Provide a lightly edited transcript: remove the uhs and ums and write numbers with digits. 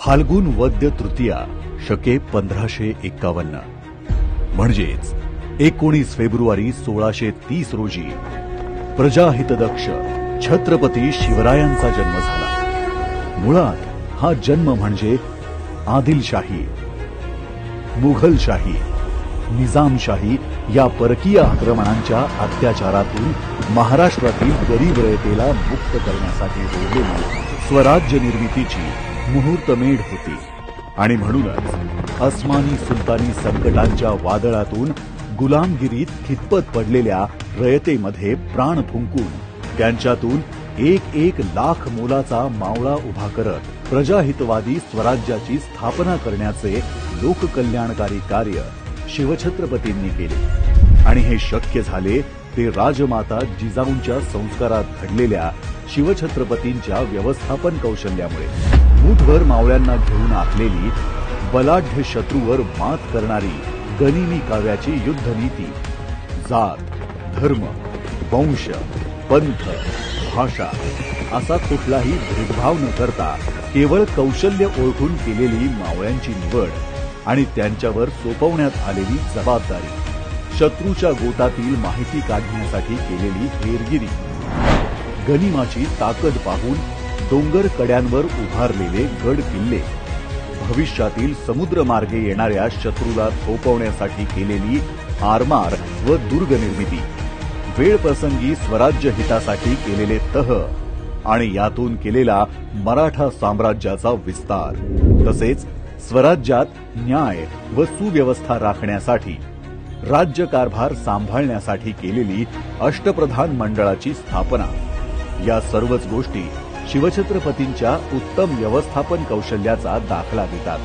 फाल्गुन वद्य तृतीया शके 1551 म्हणजेच 19 फेब्रुवारी 1630 रोजी प्रजाहितदक्ष छत्रपती शिवरायांचा जन्म झाला। मुळात हा जन्म म्हणजे आदिलशाही, मुघलशाही, निजामशाही या परकीय आक्रमणांच्या अत्याचारातून महाराष्ट्रातील गरीब रयतेला मुक्त करण्यासाठी होलेली स्वराज्य निर्मितीची मुहूर्तमेढ होती। आणि म्हणूनच अस्मानी सुलतानी संकटांच्या वादळातून गुलामगिरीत खितपत पडलेल्या रयतेमध्ये प्राण फुंकून त्यांच्यातून एक लाख मोलाचा मावळा उभा करत प्रजाहितवादी स्वराज्याची स्थापना करण्याचे लोककल्याणकारी कार्य शिवछत्रपतींनी केले। आणि हे शक्य झाले ते राजमाता जिजाऊंच्या संस्कारात घडलेल्या शिवछत्रपतींच्या व्यवस्थापन कौशल्यामुळे। मुठभर मावळ्यांना घेऊन आखलेली बलाढ्य शत्रूवर मात करणारी गनिमी काव्याची युद्धनीती जात, धर्म, वंश, पंथ, भाषा असा कुठलाही भेदभाव न करता केवळ कौशल्य ओळखून केलेली मावळ्यांची निवड आणि त्यांच्यावर सोपवण्यात आलेली जबाबदारी, शत्रूच्या गोटातील माहिती काढण्यासाठी केलेली हेरगिरी, गनिमाची ताकद पाहून डोंगर कड्यांवर उभारलेले गड किल्ले, भविष्यातील समुद्रमार्गे येणाऱ्या शत्रूला थोपवण्यासाठी केलेली आरमार व दुर्ग निर्मिती, वेळ प्रसंगी स्वराज्य हितासाठी केलेले तह आणि यातून केलेला मराठा साम्राज्याचा विस्तार, तसेच स्वराज्यात न्याय व सुव्यवस्था राखण्यासाठी राज्यकारभार सांभाळण्यासाठी केलेली अष्टप्रधान मंडळाची स्थापना, या सर्वच गोष्टी शिवछत्रपतींच्या उत्तम व्यवस्थापन कौशल्याचा दाखला देतात।